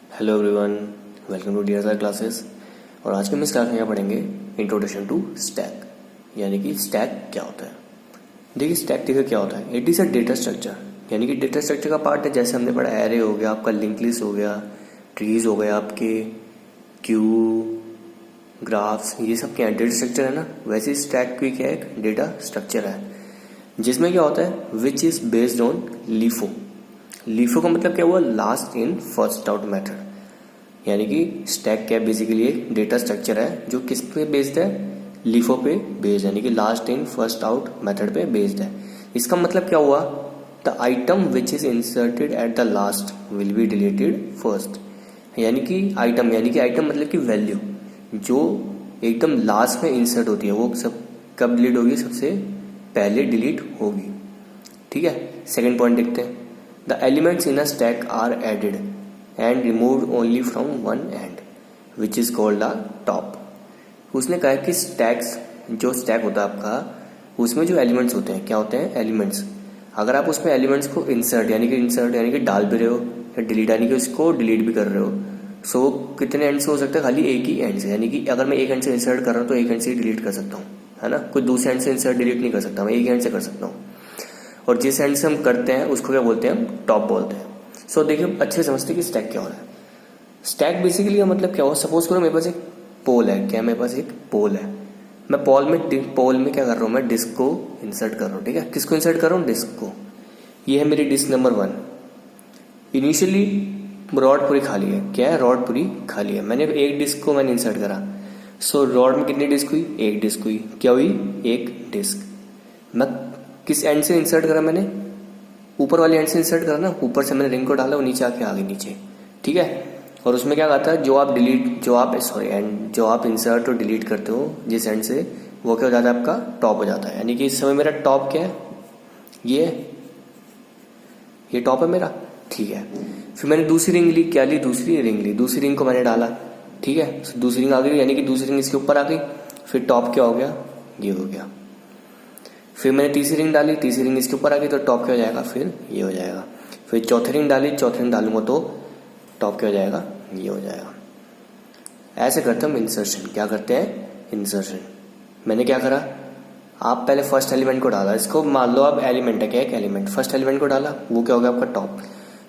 Hello everyone, welcome to DRR classes. और आज के हम इस क्लास में क्या पढ़ेंगे, इंट्रोडक्शन टू स्टैक, यानी कि स्टैक क्या होता है। देखिए स्टैक देखिए क्या होता है, it is a data structure, यानी कि डेटा स्ट्रक्चर का पार्ट है। जैसे हमने पढ़ा एरे हो गया, आपका लिंक लिस्ट हो गया, ट्रीज हो गया, आपके क्यू, ग्राफ्स, ये सब क्या है, डेटा स्ट्रक्चर है ना। वैसे स्टैक भी क्या है, एक डेटा स्ट्रक्चर है जिसमें क्या होता है, which is based on LIFO. LIFO का मतलब क्या हुआ, last in first out method. यानी कि स्टैक क्या बेसिकली एक डेटा स्ट्रक्चर है जो किस पे बेस्ड है, लीफो पे बेस्ड, यानी कि last in first out method पे बेस्ड है। इसका मतलब क्या हुआ, the item which is inserted at the last will be deleted first. यानी कि आइटम मतलब कि वैल्यू जो एकदम लास्ट में इंसर्ट होती है वो सब कब डिलीट होगी, सबसे पहले डिलीट होगी। ठीक है, सेकेंड पॉइंट देखते हैं। The elements in a stack are added and removed only from one end which is called the top. उसने कहा कि स्टैक्स, जो स्टैक होता है आपका, उसमें जो एलिमेंट्स होते हैं, क्या होते हैं, एलिमेंट्स। अगर आप उसमें एलिमेंट्स को इंसर्ट यानी कि डाल भी रहे हो, या डिलीट यानी कि उसको डिलीट भी कर रहे हो, सो वो कितने एंड से हो सकता है, खाली एक ही एंड से। यानी कि अगर मैं एक एंड से इंसर्ट कर रहा हूँ तो एक एंड से ही डिलीट कर सकता हूँ, है ना। कोई दूसरे एंड से इंसर्ट डिलीट नहीं कर सकता, मैं एक ही एंड से कर सकता हूँ। और जिस एंड से हम करते हैं उसको क्या बोलते हैं, हम टॉप बोलते हैं। सो देखिए अच्छे समझते कि स्टैक क्या हो रहा है। स्टैक बेसिकली का मतलब क्या हो, सपोज करो मेरे पास एक पोल है, क्या मेरे पास एक पोल है, मैं पोल में क्या कर रहा हूँ, मैं डिस्क को इंसर्ट कर रहा हूँ। ठीक है, किसको इंसर्ट कर रहा हूँ, डिस्क को। ये है मेरी डिस्क नंबर 1। इनिशियली रॉड पूरी खाली है, क्या है, रॉड पूरी खाली है। मैंने एक डिस्क को मैंने इंसर्ट करा, सो रॉड में कितनी डिस्क हुई, एक डिस्क हुई। क्या हुई, एक डिस्क। मैं किस एंड से इंसर्ट करा, मैंने ऊपर वाले एंड से इंसर्ट करा ना, ऊपर से मैंने रिंग को डाला, वो नीचे आके आ गई नीचे। ठीक है, और उसमें क्या आता है, जो आप इंसर्ट और डिलीट करते हो जिस एंड से, वो क्या हो जाता है, आपका टॉप हो जाता है। यानी कि इस समय मेरा टॉप क्या है, ये टॉप है मेरा। ठीक है, फिर मैंने दूसरी रिंग ली, क्या ली, दूसरी रिंग को मैंने डाला। ठीक है, दूसरी रिंग आ गई, यानी कि दूसरी रिंग इसके ऊपर आ गई, फिर टॉप क्या हो गया, ये हो गया। फिर मैंने तीसरी रिंग डाली, तीसरी रिंग इसके ऊपर आ गई, तो टॉप क्या हो जाएगा, फिर ये हो जाएगा। फिर चौथी रिंग डाली, चौथी रिंग डालूंगा तो टॉप क्या हो जाएगा, ये हो जाएगा। ऐसे करते हम इंसर्शन, क्या करते हैं, इंसर्शन। मैंने क्या करा, आप पहले फर्स्ट एलिमेंट को डाला, इसको मान लो आप एलिमेंट है, क्या एक एलिमेंट, फर्स्ट एलिमेंट को डाला, वो क्या हो गया आपका टॉप।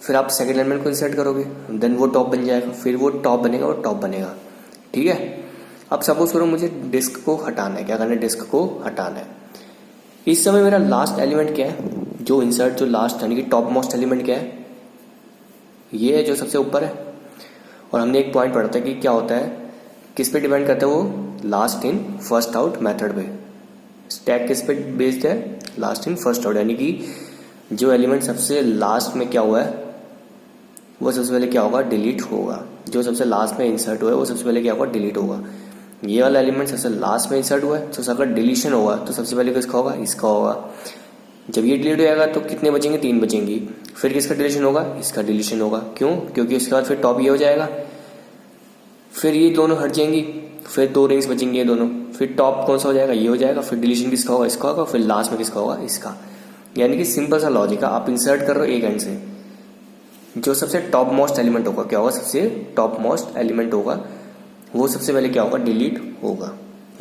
फिर आप सेकंड एलिमेंट को इंसर्ट करोगे, देन वो टॉप बन जाएगा, फिर वो टॉप बनेगा। ठीक है, अब सपोज करो मुझे डिस्क को हटाना है, क्या करना है, डिस्क को हटाना है। इस समय मेरा लास्ट एलिमेंट क्या है, जो इंसर्ट, जो लास्ट यानी कि टॉप मोस्ट एलिमेंट क्या है, ये है जो सबसे ऊपर है। और हमने एक पॉइंट पढ़ा था कि क्या होता है, किस पे डिपेंड करता है वो, last in first out method पे। स्टैक किस पे बेस्ड है, लास्ट इन फर्स्ट आउट, यानी कि जो एलिमेंट सबसे लास्ट में क्या हुआ है वो सबसे पहले क्या होगा, डिलीट होगा। जो सबसे लास्ट में इंसर्ट हुआ है वो सबसे पहले क्या होगा, डिलीट होगा। ये वाला एलिमेंट सबसे लास्ट में इंसर्ट हुआ है, तो अगर डिलीशन होगा तो सबसे पहले किसका होगा, इसका होगा। जब ये डिलीट हो जाएगा तो कितने बचेंगे, 3 बचेंगी। फिर किसका डिलीशन होगा, इसका डिलीशन होगा। क्यों, क्योंकि उसके बाद फिर टॉप ये हो जाएगा, फिर ये दोनों हट जाएंगी, फिर 2 रिंग्स बचेंगी ये दोनों, फिर टॉप कौन सा हो जाएगा, ये हो जाएगा। फिर डिलीशन किसका होगा, इसका होगा। फिर लास्ट में किसका होगा, इसका। यानी कि सिंपल सा लॉजिक है, आप इंसर्ट कर रहे हो एक एंड से, जो सबसे टॉप मोस्ट एलिमेंट होगा, क्या होगा, सबसे टॉप मोस्ट एलिमेंट होगा, वो सबसे पहले क्या होगा, डिलीट होगा।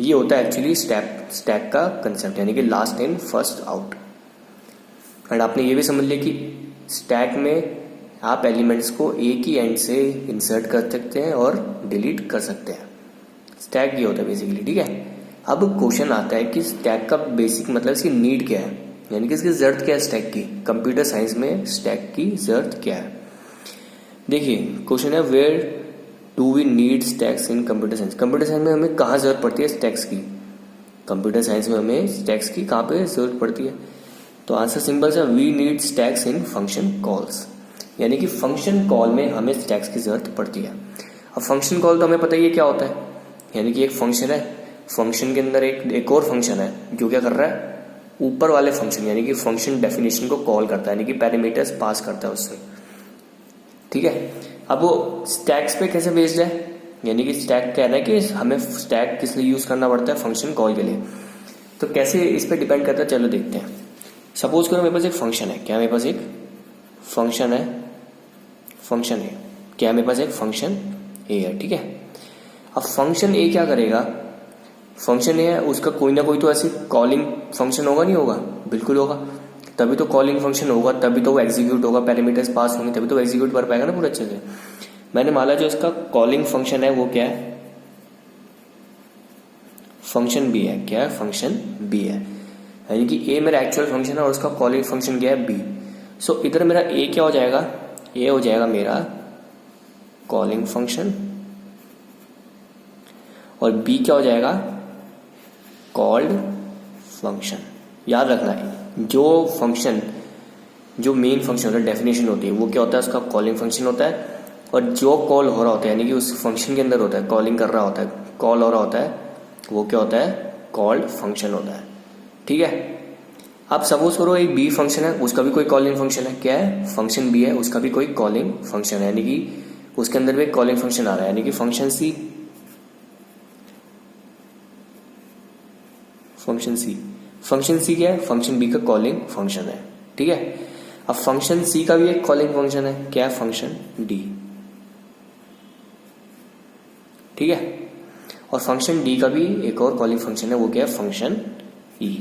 ये होता है एक्चुअली स्टैक का कंसेप्ट, यानी कि last in first out. And आपने ये भी समझ लिया कि स्टैक में आप एलिमेंट्स को एक ही एंड से इंसर्ट कर सकते हैं और डिलीट कर सकते हैं। स्टैक ये होता है बेसिकली। ठीक है, अब क्वेश्चन आता है कि स्टैक का बेसिक मतलब, इसकी नीड क्या है, यानी कि इसकी जरूरत क्या है स्टैक की। कंप्यूटर साइंस में स्टैक की जरूरत क्या है, देखिए क्वेश्चन है, where do we need stacks in computer science. Computer science में हमें कहाँ जरूरत पड़ती है स्टैक्स की, कंप्यूटर साइंस में हमें स्टैक्स की कहाँ पे जरूरत पड़ती है। तो आंसर सिंपल सा, we need stacks in function calls, यानी कि फंक्शन कॉल में हमें स्टैक्स की जरूरत पड़ती है। अब फंक्शन कॉल तो हमें पता ही है क्या होता है, यानी कि एक फंक्शन है, फंक्शन के अंदर एक और फंक्शन है जो क्या कर रहा है, ऊपर वाले फंक्शन यानी कि फंक्शन डेफिनेशन को कॉल करता है, यानी कि पैरामीटर्स पास करता है उससे। ठीक है, अब वो स्टैक्स पे कैसे बेस्ड है, यानी कि स्टैक कह रहा है कि हमें स्टैक किस लिए यूज करना पड़ता है, फंक्शन कॉल के लिए। तो कैसे इस पे डिपेंड करता है, चलो देखते हैं। सपोज करो मेरे पास एक फंक्शन है, क्या मेरे पास एक फंक्शन है, क्या है मेरे पास, एक फंक्शन ए है, ठीक है। अब फंक्शन ए क्या करेगा, फंक्शन ए है उसका कोई ना कोई तो ऐसे कॉलिंग फंक्शन होगा, नहीं होगा, बिल्कुल होगा, तभी तो कॉलिंग फंक्शन होगा, तभी तो वो एग्जीक्यूट होगा, पैरामीटर्स पास होंगे, तभी तो एग्जीक्यूट कर पाएगा ना पूरा अच्छे से। मैंने माना जो इसका कॉलिंग फंक्शन है वो क्या है, फंक्शन बी है। क्या है, फंक्शन बी है, यानी कि ए मेरा एक्चुअल फंक्शन है और उसका कॉलिंग फंक्शन क्या है, बी। सो इधर मेरा ए क्या हो जाएगा, ए हो जाएगा मेरा कॉलिंग फंक्शन और बी क्या हो जाएगा, कॉल्ड फंक्शन। याद रखना है जो फंक्शन, जो मेन फंक्शन होता है, डेफिनेशन होती है, वो क्या होता है, उसका कॉलिंग फंक्शन होता है, और जो कॉल हो रहा होता है यानी कि उस फंक्शन के अंदर होता है, कॉलिंग कर रहा होता है, कॉल हो रहा होता है, वो क्या होता है, कॉल्ड फंक्शन होता है, ठीक है। अब सपोज करो एक बी फंक्शन है, उसका भी कोई कॉलिंग फंक्शन है, क्या है, फंक्शन बी है, उसका भी कोई कॉलिंग फंक्शन है, यानी कि उसके अंदर भी एक कॉलिंग फंक्शन आ रहा है, यानी कि फंक्शन सी, फंक्शन सी, फंक्शन सी क्या है, फंक्शन बी का कॉलिंग फंक्शन है, ठीक है। अब फंक्शन सी का भी एक कॉलिंग फंक्शन है, क्या है, फंक्शन डी, ठीक है। और फंक्शन डी का भी एक और कॉलिंग फंक्शन है, वो क्या है, फंक्शन ई,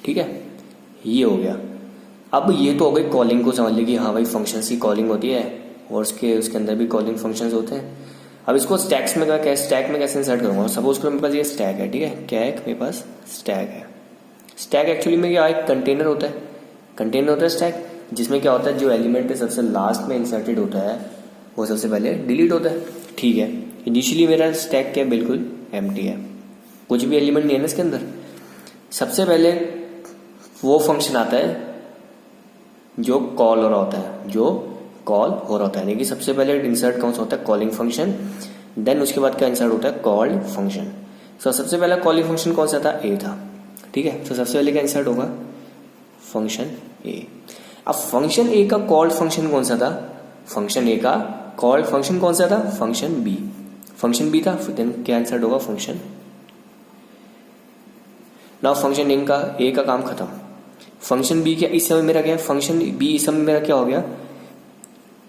ठीक है। ये हो गया। अब ये तो हो गई कॉलिंग को समझ ली, हाँ भाई फंक्शन सी कॉलिंग होती है और उसके अंदर भी कॉलिंग फंक्शंस होते हैं। अब इसको स्टैक्स में क्या, स्टैक में कैसे इंसर्ट करूंगा, सपोज करो मेरे पास ये स्टैक है, ठीक है, क्या है, मेरे पास स्टैक है। स्टैक एक्चुअली में क्या, एक कंटेनर होता है, कंटेनर होता है स्टैक, जिसमें क्या होता है, जो एलिमेंट सबसे लास्ट में इंसर्टेड होता है वो सबसे पहले डिलीट होता है, ठीक है। इनिशियली मेरा स्टैक क्या है, बिल्कुल एम्प्टी है, कुछ भी एलिमेंट नहीं है ना इसके अंदर। सबसे पहले वो फंक्शन आता है जो कॉल हो रहा होता है, जो कॉल हो रहा होता है, यानी कि सबसे पहले इंसर्ट कौन सा होता है, कॉलिंग फंक्शन, देन उसके बाद क्या इंसर्ट होता है, कॉल्ड फंक्शन। सो सबसे पहला कॉलिंग फंक्शन कौन सा था, ए था, ठीक है। तो सबसे पहले क्या इंसर्ट होगा, फंक्शन ए। अब फंक्शन ए का कॉल्ड फंक्शन कौन सा था, फंक्शन ए का कॉल्ड फंक्शन कौन सा था, फंक्शन बी, फंक्शन बी था, देन क्या इंसर्ट होगा, फंक्शन। नाउ फंक्शन ए का काम खत्म। फंक्शन बी क्या इस समय मेरा क्या है, फंक्शन बी इस समय मेरा क्या हो गया,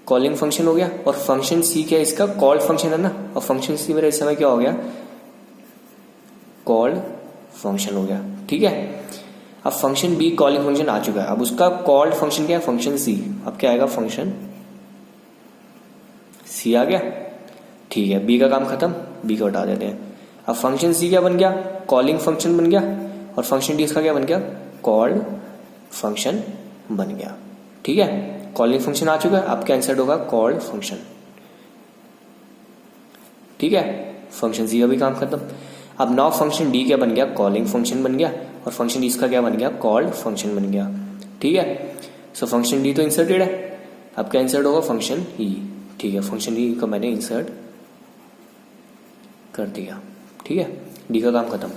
कॉलिंग फंक्शन हो गया, और फंक्शन सी क्या इसका कॉल्ड फंक्शन है ना, और फंक्शन सी मेरा इस समय क्या हो गया, कॉल्ड फंक्शन हो गया, ठीक है। अब फंक्शन बी कॉलिंग फंक्शन आ चुका है, अब उसका कॉल्ड फंक्शन क्या है, फंक्शन सी। अब क्या आएगा, फंक्शन सी आ गया, ठीक है। बी का काम खत्म, बी को हटा देते हैं। अब फंक्शन सी क्या बन गया, कॉलिंग फंक्शन बन गया, और फंक्शन डी इसका क्या बन गया, कॉल्ड फंक्शन बन गया, ठीक है। कॉलिंग फंक्शन आ चुका है, अब क्या इंसर्ट होगा, कॉल्ड फंक्शन, ठीक है। फंक्शन सी का भी काम खत्म। अब नाउ फंक्शन डी क्या बन गया, कॉलिंग फंक्शन बन गया, और फंक्शन डी इसका क्या बन गया, कॉल्ड फंक्शन बन गया, ठीक है। सो फंक्शन डी तो इंसर्टेड है, अब क्या इंसर्ट होगा, फंक्शन ई, ठीक है। फंक्शन ई को मैंने इंसर्ट कर दिया, ठीक है। डी का काम खत्म।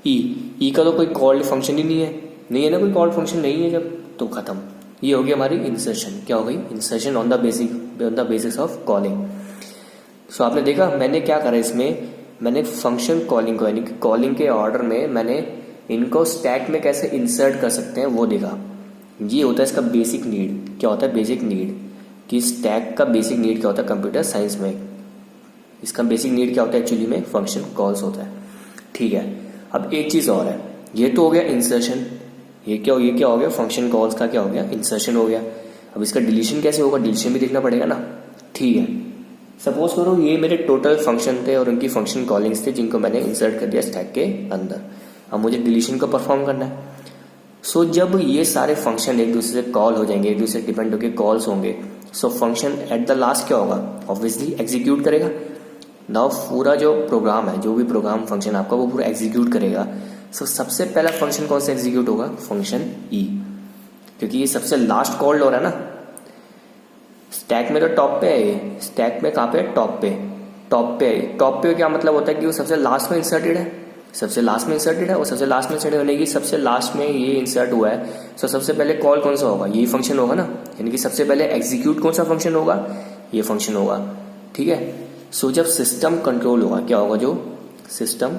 ई का तो कोई कॉल्ड फंक्शन ही नहीं है ना, कोई कॉल्ड फंक्शन नहीं है जब, तो खत्म। ये हो गया हमारी इंसर्शन, क्या हो गई, insertion on the basis of calling. So आपने देखा मैंने क्या करा इसमें, मैंने फंक्शन कॉलिंग को यानी कि कॉलिंग के ऑर्डर में मैंने इनको स्टैक में कैसे इंसर्ट कर सकते हैं वो देखा। ये होता है इसका बेसिक नीड। क्या होता है बेसिक नीड, कि स्टैक का बेसिक नीड क्या होता है कंप्यूटर साइंस में, इसका बेसिक नीड क्या होता है एक्चुअली में, फंक्शन कॉल्स होता है, ठीक है। अब एक चीज और है, ये तो हो गया इंसर्शन, ये क्या हो गया, फंक्शन कॉल्स का क्या हो गया, इंसर्शन हो गया। अब इसका डिलीशन कैसे होगा, डिलीशन भी देखना पड़ेगा ना, ठीक है। सपोज करो ये मेरे टोटल फंक्शन थे और उनकी फंक्शन कॉलिंग्स थे जिनको मैंने इंसर्ट कर दिया स्टैक के अंदर। अब मुझे डिलीशन को परफॉर्म करना है। सो जब ये सारे फंक्शन एक दूसरे से कॉल हो जाएंगे, एक दूसरे से डिपेंड होकर कॉल्स होंगे, so function at the last क्या होगा, ऑब्वियसली एग्जीक्यूट करेगा। नाउ पूरा जो प्रोग्राम है, जो भी प्रोग्राम फंक्शन आपका वो पूरा एग्जीक्यूट करेगा। सो सबसे पहला फंक्शन कौन सा एग्जीक्यूट होगा, फंक्शन ई, क्योंकि ये सबसे लास्ट कॉल्ड हो रहा है ना। स्टैक में तो टॉप पे है, स्टैक में कहाँ पे है, टॉप पे क्या मतलब होता है कि वो सबसे लास्ट में इंसर्टेड है, सबसे लास्ट में इंसर्टेड है, और सबसे लास्ट में इंसर्टेड होने की सबसे लास्ट में ये इंसर्ट हुआ है। सो सबसे पहले कॉल कौन सा होगा, ये फंक्शन होगा ना, यानी कि सबसे पहले एग्जीक्यूट कौन सा फंक्शन होगा, ये फंक्शन होगा, ठीक है। सो जब सिस्टम कंट्रोल होगा, क्या होगा, जो सिस्टम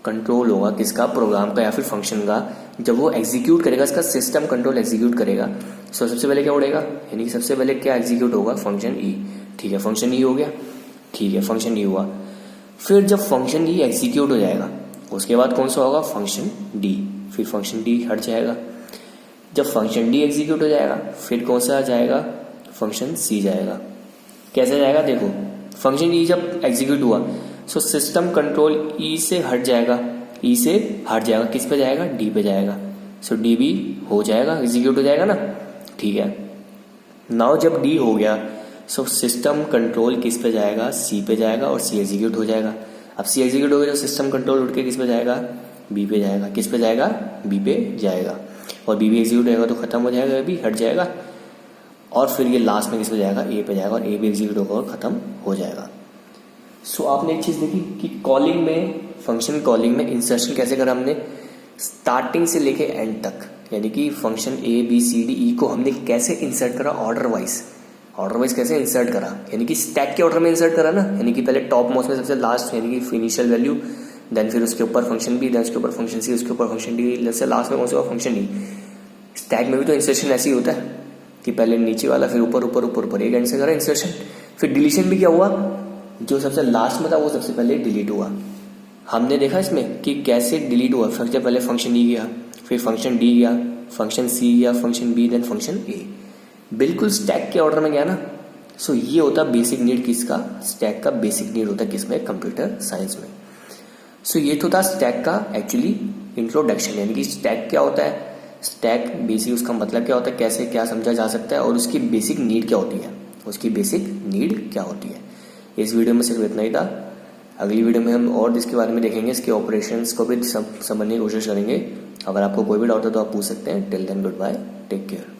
कंट्रोल होगा किसका, प्रोग्राम का या फिर फंक्शन का, जब वो एग्जीक्यूट करेगा, इसका सिस्टम कंट्रोल एग्जीक्यूट करेगा। सो सबसे पहले क्या उड़ेगा, यानी कि सबसे पहले क्या एग्जीक्यूट होगा, फंक्शन ई। ठीक है, फंक्शन ई हो गया। ठीक है, फंक्शन ई हुआ। फिर जब फंक्शन ई एग्जीक्यूट हो जाएगा उसके बाद कौन सा होगा, फंक्शन डी। फिर फंक्शन डी हट जाएगा। जब फंक्शन डी एग्जीक्यूट हो जाएगा फिर कौन सा जाएगा, फंक्शन सी जाएगा। कैसे जाएगा, देखो फंक्शन ई जब एग्जीक्यूट हुआ सो सिस्टम कंट्रोल ई से हट जाएगा, ई से हट जाएगा, किस पे जाएगा, डी पे जाएगा। सो डी भी हो जाएगा, एग्जीक्यूट हो जाएगा ना। ठीक है, नाउ जब डी हो गया सो सिस्टम कंट्रोल किस पे जाएगा, सी पे जाएगा और सी एग्जीक्यूट हो जाएगा। अब सी एग्जीक्यूट हो गया तो सिस्टम कंट्रोल उठ के किस पे जाएगा, बी पे जाएगा। किस पे जाएगा, बी पे जाएगा। और बी भी एग्जीक्यूट होगा तो खत्म हो जाएगा, बी हट जाएगा। और फिर ये लास्ट में किस पे जाएगा, ए पे जाएगा और ए भी एग्जीक्यूट होगा और खत्म हो जाएगा। सो आपने एक चीज देखी कि कॉलिंग में, फंक्शन कॉलिंग में इंसर्शन कैसे करा हमने, स्टार्टिंग से लेके एंड तक, यानी कि function A B C D E को हमने कैसे इंसर्ट करा, ऑर्डर वाइज कैसे इंसर्ट करा, यानी कि स्टैक के ऑर्डर में इंसर्ट करा ना। यानी कि पहले टॉप मोस्ट में सबसे लास्ट, यानी कि इनिशियल वैल्यू, देन फिर उसके ऊपर फंक्शन बी, देन उसके ऊपर फंक्शन सी, उसके ऊपर फंक्शन डी, से लास्ट में कौन सा फंक्शन ई। स्टैक में भी तो इंसर्शन ऐसे ही होता है कि पहले नीचे वाला फिर ऊपर ऊपर ऊपर ऊपर, एक एंड से करा इंसर्शन। फिर डिलीशन भी क्या हुआ, जो सबसे लास्ट में था वो सबसे पहले डिलीट हुआ। हमने देखा इसमें कि कैसे डिलीट हुआ। सबसे पहले फंक्शन ई गया, फिर फंक्शन डी गया, फंक्शन सी गया, फंक्शन बी, देन फंक्शन ए, बिल्कुल स्टैक के ऑर्डर में गया ना। सो ये होता बेसिक नीड किसका, स्टैक का बेसिक नीड होता है किसमें, कंप्यूटर साइंस में। सो ये तो था स्टैक का एक्चुअली इंट्रोडक्शन, यानी कि स्टैक क्या होता है, स्टैक बेसिक उसका मतलब क्या होता है, कैसे क्या समझा जा सकता है और उसकी बेसिक नीड क्या होती है, उसकी बेसिक नीड क्या होती है। इस वीडियो में सिर्फ इतना ही था। अगली वीडियो में हम और इसके बारे में देखेंगे, इसके ऑपरेशंस को भी समझने की कोशिश करेंगे। अगर आपको कोई भी डाउट है तो आप पूछ सकते हैं। Till then goodbye, take care.